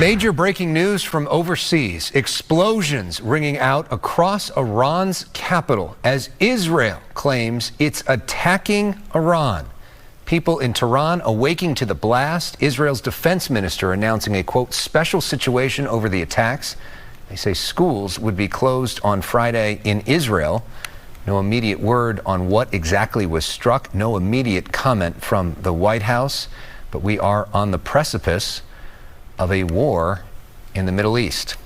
Major breaking news from overseas. Explosions ringing out across Iran's capital as Israel claims it's attacking Iran. People in Tehran awaking to the blast. Israel's defense minister announcing a, quote, special situation over the attacks. They say schools would be closed on Friday in Israel. No immediate word on what exactly was struck. No immediate comment from the White House. But we are on the precipice of a war in the Middle East.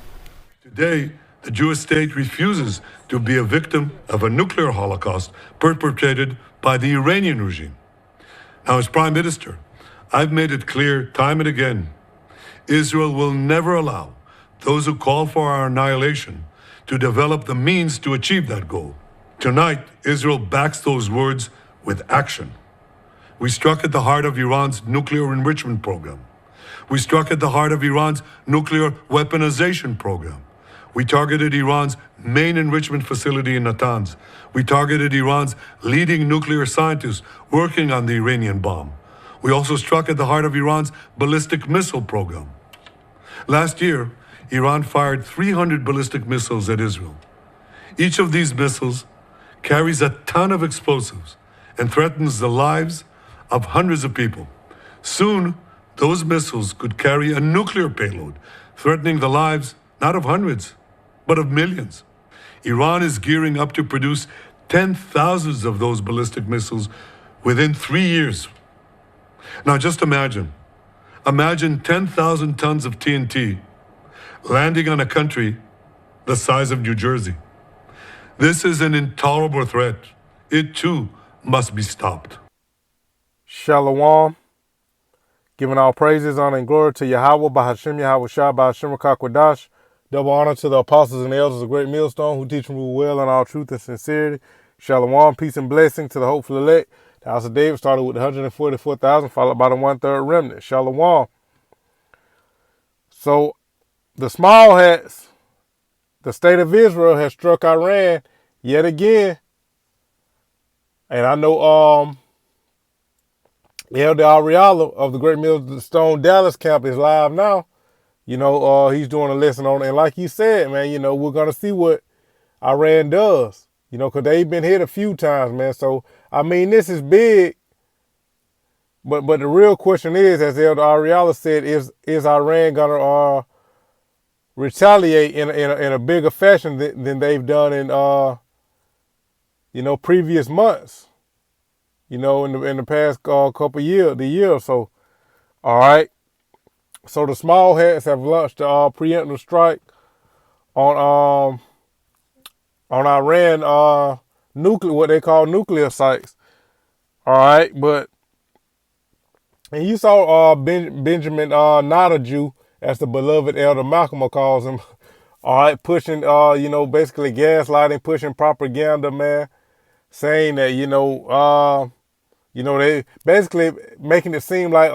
Today, the Jewish state refuses to be a victim of a nuclear holocaust perpetrated by the Iranian regime. Now, as Prime Minister, I've made it clear time and again, Israel will never allow those who call for our annihilation to develop the means to achieve that goal. Tonight, Israel backs those words with action. We struck at the heart of Iran's nuclear enrichment program. We struck at the heart of Iran's nuclear weaponization program. We targeted Iran's main enrichment facility in Natanz. We targeted Iran's leading nuclear scientists working on the Iranian bomb. We also struck at the heart of Iran's ballistic missile program. Last year, Iran fired 300 ballistic missiles at Israel. Each of these missiles carries a ton of explosives and threatens the lives of hundreds of people. Soon, those missiles could carry a nuclear payload, threatening the lives not of hundreds, but of millions. Iran is gearing up to produce 10,000 of those ballistic missiles within 3 years. Now just imagine 10,000 tons of TNT landing on a country the size of New Jersey. This is an intolerable threat. It too must be stopped. Shalom. Giving all praises, honor, and glory to Yahweh, Bahashim, Yahweh Shah, Bahashim, Rakakwadash. Double honor to the apostles and elders of Great Millstone who teach and rule well in all truth and sincerity. Shalom, peace and blessing to the hopeful elect. The house of David started with 144,000, followed by the 1/3 remnant. Shalom. So, the small hats, the state of Israel has struck Iran yet again. And I know, Elder Ariala of the Great Millstone Dallas camp is live now. You know, he's doing a lesson on it. And like you said, man, you know, we're going to see what Iran does. You know, because they've been hit a few times, man. So, I mean, this is big. But the real question is, as Elder Ariala said, is Iran going to retaliate in a bigger fashion than they've done in, you know, previous months? You know, in the past couple years, the year or so. All right. So the small hats have launched a preemptive strike on Iran nuclear, what they call nuclear sites. All right, and you saw Benjamin Nadaju, as the beloved Elder Malcolm calls him. All right, pushing you know, basically gaslighting, pushing propaganda, man, saying that you know, they basically making it seem like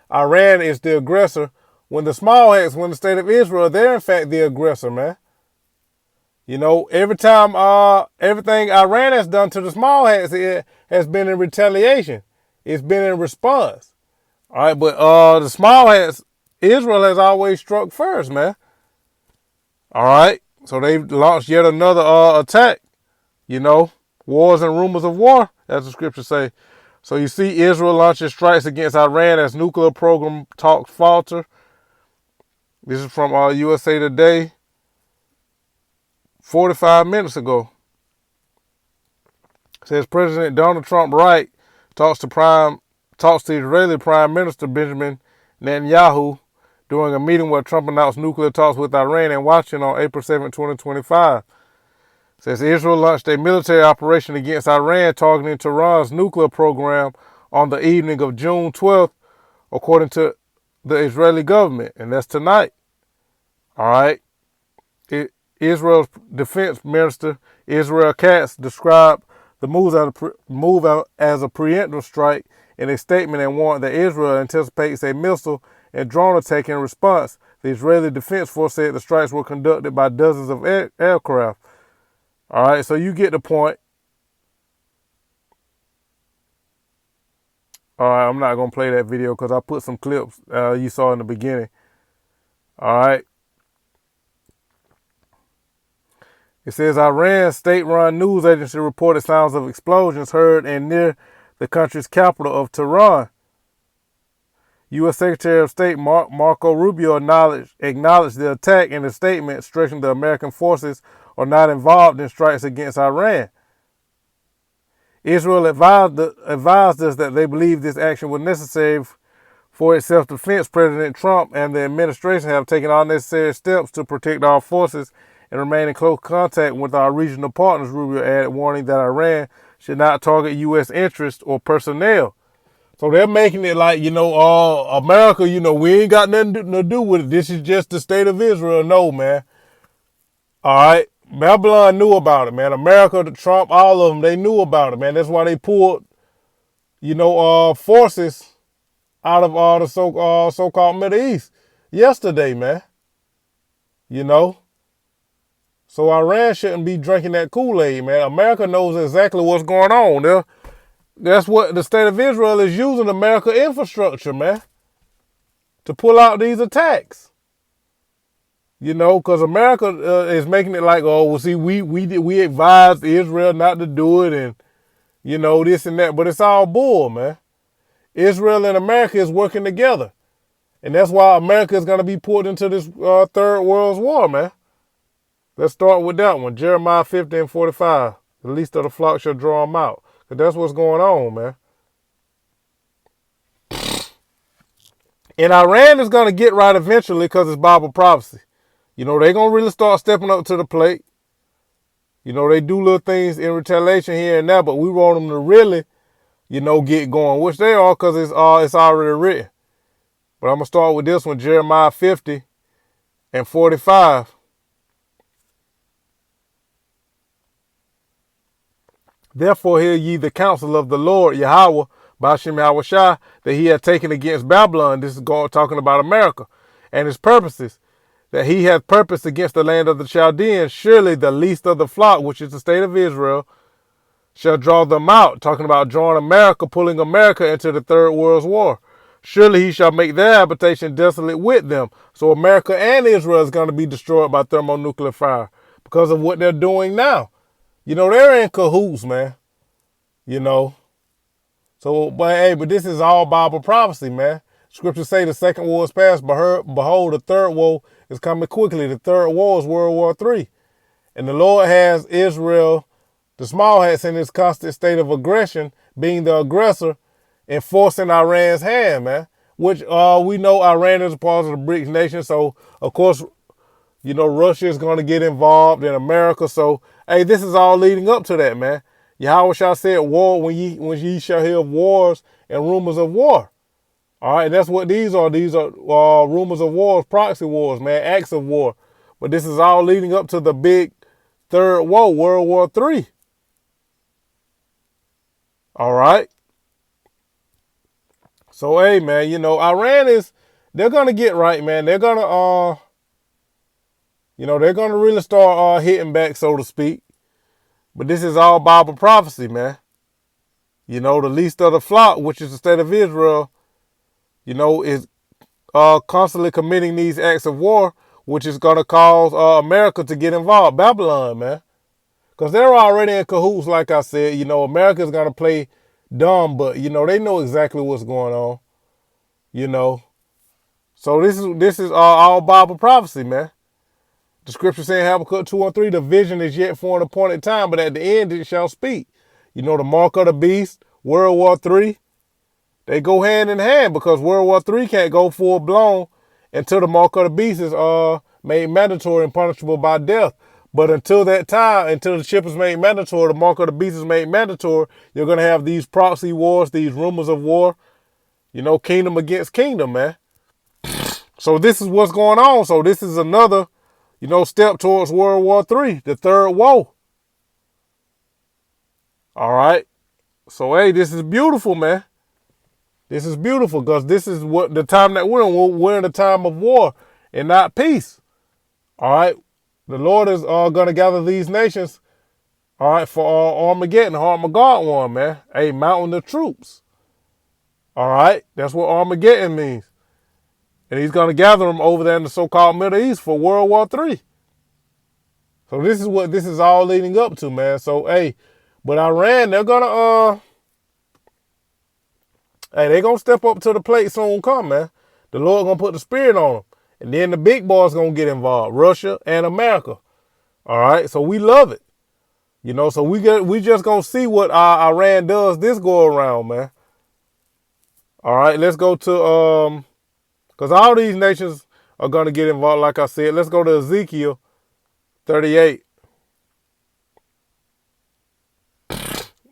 Iran is the aggressor when the small hats, when the state of Israel, they're in fact the aggressor, man. You know, every time everything Iran has done to the small hats, it has been in retaliation. It's been in response. All right, but the small hats, Israel has always struck first, man. All right, so they've launched yet another attack. You know, wars and rumors of war, as the scriptures say. So you see Israel launching strikes against Iran as nuclear program talks falter. This is from USA Today 45 minutes ago. It says President Donald Trump talks to Israeli Prime Minister Benjamin Netanyahu during a meeting where Trump announced nuclear talks with Iran and Washington on April 7, 2025. Says Israel launched a military operation against Iran targeting Tehran's nuclear program on the evening of June 12th, according to the Israeli government, and that's tonight. All right. Israel's defense minister, Israel Katz, described the move as a preemptive strike in a statement and warned that Israel anticipates a missile and drone attack in response. The Israeli Defense Force said the strikes were conducted by dozens of aircraft. All right, so you get the point. All right, I'm not going to play that video because I put some clips you saw in the beginning. All right. It says Iran's state-run news agency reported sounds of explosions heard in near the country's capital of Tehran. U.S. Secretary of State Marco Rubio acknowledged the attack in a statement, stressing the American forces are not involved in strikes against Iran. Israel advised us that they believe this action was necessary for its self-defense. President Trump and the administration have taken all necessary steps to protect our forces and remain in close contact with our regional partners, Rubio added, warning that Iran should not target U.S. interests or personnel. So they're making it like, America, we ain't got nothing to do with it. This is just the state of Israel. No, man. All right. Babylon knew about it, man. America, Trump, all of them, they knew about it, man. That's why they pulled, forces out of the so-called Middle East yesterday, man. So Iran shouldn't be drinking that Kool-Aid, man. America knows exactly what's going on. That's what the state of Israel is using America infrastructure, man, to pull out these attacks. Because America is making it like, oh, well, see, we advised Israel not to do it, and this and that, but it's all bull, man. Israel and America is working together, and that's why America is going to be pulled into this third world war, man. Let's start with that one, Jeremiah 50 and 45. The least of the flock shall draw them out. Because that's what's going on, man. And Iran is going to get right eventually because it's Bible prophecy. They're going to really start stepping up to the plate. They do little things in retaliation here and there, but we want them to really, get going, which they are because it's already written. But I'm going to start with this one, Jeremiah 50 and 45. Therefore hear ye the counsel of the Lord Yahweh, Ba'ashem Yahushua, that he had taken against Babylon. This is talking about America and his purposes, that he hath purposed against the land of the Chaldeans. Surely the least of the flock, which is the state of Israel, shall draw them out. Talking about drawing America, pulling America into the third world war. Surely he shall make their habitation desolate with them. So America and Israel is going to be destroyed by thermonuclear fire because of what they're doing now. They're in cahoots, man. So, but this is all Bible prophecy, man. Scriptures say the second war is past, but behold, the third war is coming quickly. The third war is World War III. And the Lord has Israel, the SmallHats, in this constant state of aggression, being the aggressor, and forcing Iran's hand, man. Which we know Iran is a part of the BRICS nation. So, of course, Russia is going to get involved in America. So, hey, this is all leading up to that, man. Yahweh shall say war when ye shall hear of wars and rumors of war. All right, that's what these are. These are rumors of wars, proxy wars, man, acts of war. But this is all leading up to the big third war, World War III. All right. So, hey, man, Iran they're going to get right, man. They're going to, they're going to really start hitting back, so to speak. But this is all Bible prophecy, man. The least of the flock, which is the state of Israel, is constantly committing these acts of war, which is going to cause America to get involved. Babylon, man. Because they're already in cahoots, like I said. America's going to play dumb, but, they know exactly what's going on. So this is all Bible prophecy, man. The scripture saying Habakkuk 2 and 3, the vision is yet for an appointed time, but at the end it shall speak. The mark of the beast, World War III, they go hand in hand because World War III can't go full blown until the mark of the beast is made mandatory and punishable by death. But until that time, until the chip is made mandatory, the mark of the beast is made mandatory, you're going to have these proxy wars, these rumors of war, kingdom against kingdom, man. So this is what's going on. So this is another step towards World War III, the third war. All right. So, hey, this is beautiful, man. This is beautiful because this is what the time that we're in. We're in a time of war and not peace. All right. The Lord is going to gather these nations, all right, for Armageddon, Armageddon, man. Hey, mountain of troops. All right. That's what Armageddon means. And he's going to gather them over there in the so-called Middle East for World War III. So this is what this is all leading up to, man. So, hey, but Iran, they're going to, they're going to step up to the plate soon come, man. The Lord going to put the spirit on them. And then the big boys going to get involved, Russia and America. All right, so we love it. You know, so we just going to see what Iran does this go around, man. All right, let's go to, because all these nations are going to get involved, like I said. Let's go to Ezekiel 38.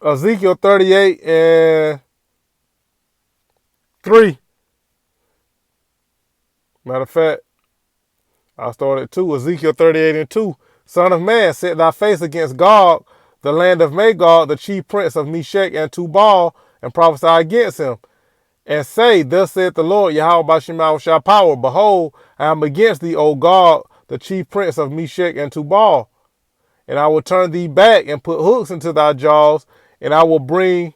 Ezekiel 38 and 3. Matter of fact, I started at 2. Ezekiel 38 and 2. Son of man, set thy face against Gog, the land of Magog, the chief prince of Meshech and Tubal, and prophesy against him. And say, thus saith the Lord, Yahweh Bashim shall power. Behold, I am against thee, O Gog, the chief prince of Meshech and Tubal. And I will turn thee back and put hooks into thy jaws, and I will bring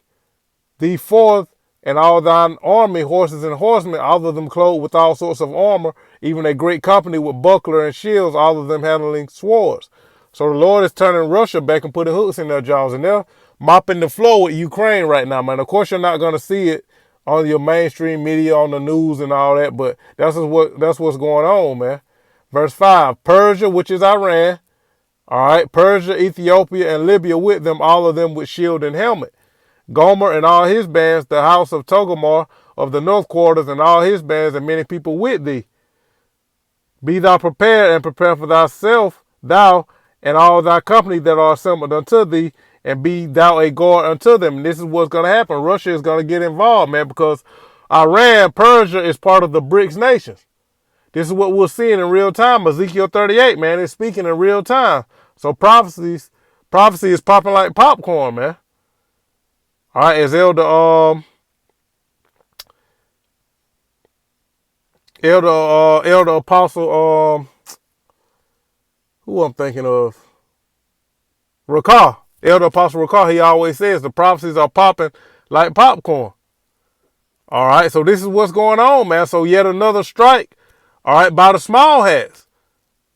thee forth and all thine army, horses and horsemen, all of them clothed with all sorts of armor, even a great company with buckler and shields, all of them handling swords. So the Lord is turning Russia back and putting hooks in their jaws, and they're mopping the floor with Ukraine right now, man. Of course, you're not going to see it on your mainstream media, on the news and all that, but that's what's going on, man. Verse 5, Persia, which is Iran, all right, Persia, Ethiopia, and Libya with them, all of them with shield and helmet. Gomer and all his bands, the house of Togomar of the north quarters, and all his bands, and many people with thee. Be thou prepared, and prepare for thyself, thou and all thy company that are assembled unto thee, and be thou a guard unto them. And this is what's going to happen. Russia is going to get involved, man, because Iran, Persia is part of the BRICS nations. This is what we're seeing in real time. Ezekiel 38, man, is speaking in real time. So prophecy is popping like popcorn, man. All right, as Elder Apostle, who I'm thinking of, Rakah, Elder Apostle Rakah, he always says the prophecies are popping like popcorn. All right, so this is what's going on, man. So yet another strike, all right, by the SmallHats.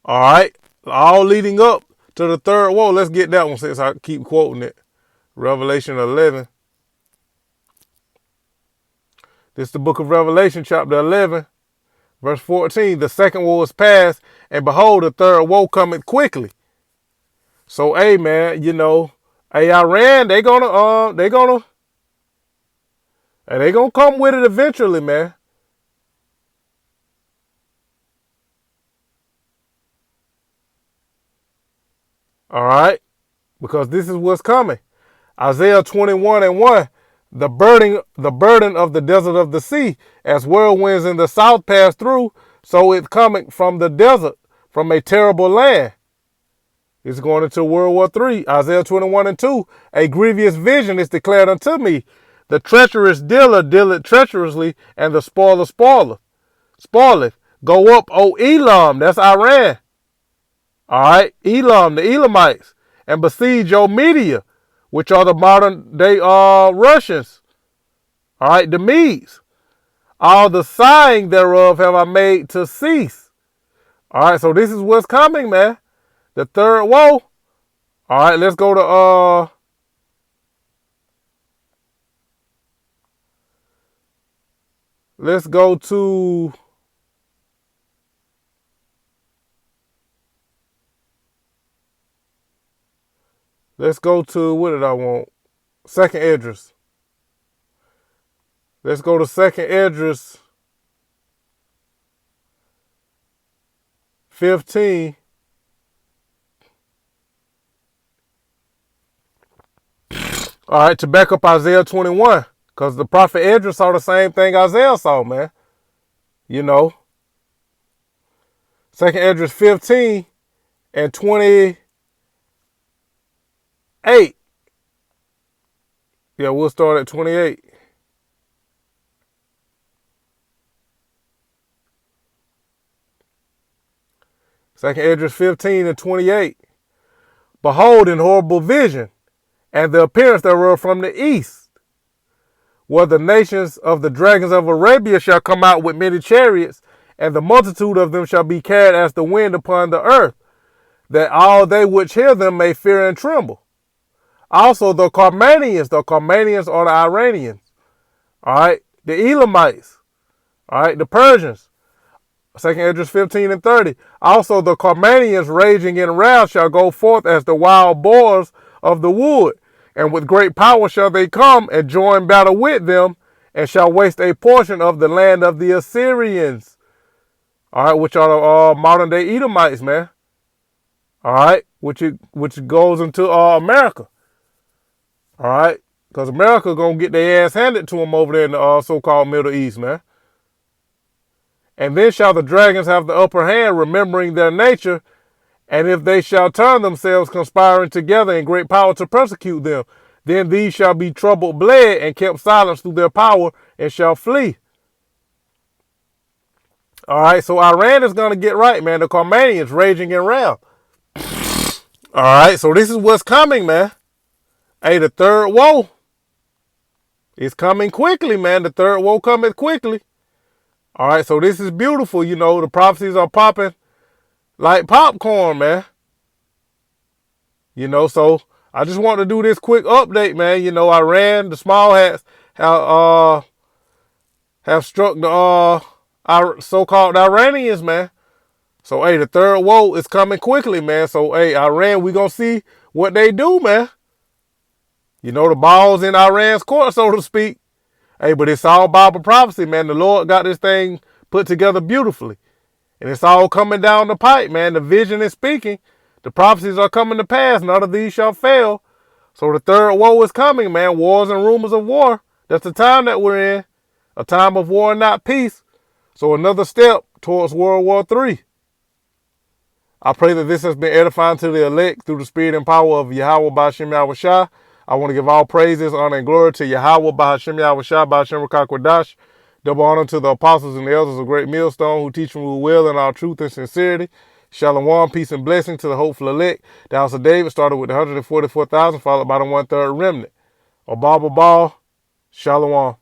All right, all leading up to the third woe. Let's get that one since I keep quoting it. Revelation 11. This is the book of Revelation, chapter 11, verse 14. The second woe is past, and behold, the third woe cometh quickly. So, hey, man, you know, hey, Iran, they gonna come with it eventually, man. All right, because this is what's coming. Isaiah 21 and 1. The burden of the desert of the sea, as whirlwinds in the south pass through, so it coming from the desert, from a terrible land. It's going into World War III. Isaiah 21 and 2. A grievous vision is declared unto me. The treacherous dealer dealeth treacherously, and the spoiler spoileth. Go up, O Elam, that's Iran. All right, Elam, the Elamites, and besiege, O Media, which are the modern day Russians. All right, the Medes. All the sighing thereof have I made to cease. All right, so this is what's coming, man. The third woe. All right, let's go to what did I want? Second Esdras. Let's go to Second Esdras 15. All right, to back up Isaiah 21, because the prophet Esdras saw the same thing Isaiah saw, man. You know, Second Esdras 15 and 28. Yeah, we'll start at 28. Second Esdras 15 and 28. Behold, in horrible vision, and the appearance thereof from the east, where the nations of the dragons of Arabia shall come out with many chariots, and the multitude of them shall be carried as the wind upon the earth, that all they which hear them may fear and tremble. Also the Carmanians are the Iranians, all right, the Elamites, all right, the Persians. 2 Esdras 15 and 30. Also the Carmanians raging in wrath shall go forth as the wild boars of the wood, and with great power shall they come and join battle with them, and shall waste a portion of the land of the Assyrians. All right, which are the modern day Edomites, man. All right, which goes into America. All right, because America gonna get their ass handed to them over there in the so-called Middle East, man. And then shall the dragons have the upper hand, remembering their nature, and if they shall turn themselves, conspiring together in great power to persecute them, then these shall be troubled bled and kept silence through their power, and shall flee. All right, so Iran is going to get right, man. The Carmanians raging in wrath. All right, so this is what's coming, man. Hey, the third woe is coming quickly, man. The third woe cometh quickly. All right, so this is beautiful. You know, the prophecies are popping like popcorn, man. You know, so I just want to do this quick update, man. You know, Iran, the SmallHats have struck the so-called Iranians, man. So, hey, the third woe is coming quickly, man. So, hey, Iran, we gonna see what they do, man. You know, the ball's in Iran's court, so to speak. Hey, but it's all Bible prophecy, man. The Lord got this thing put together beautifully. And it's all coming down the pipe, man. The vision is speaking. The prophecies are coming to pass. None of these shall fail. So the third woe is coming, man. Wars and rumors of war. That's the time that we're in. A time of war and not peace. So another step towards World War III. I pray that this has been edifying to the elect through the spirit and power of Yahweh B'Hashem Yahushua. I want to give all praises, honor, and glory to Yahweh B'Hashem Yahushua B'Hashem Rakakwadash. Double honor to the apostles and the elders of Great Millstone who teach and rule well in all truth and sincerity. Shalom, peace and blessing to the hopeful elect. The house of David started with the 144,000, followed by the 1/3 remnant. Abba, shalom.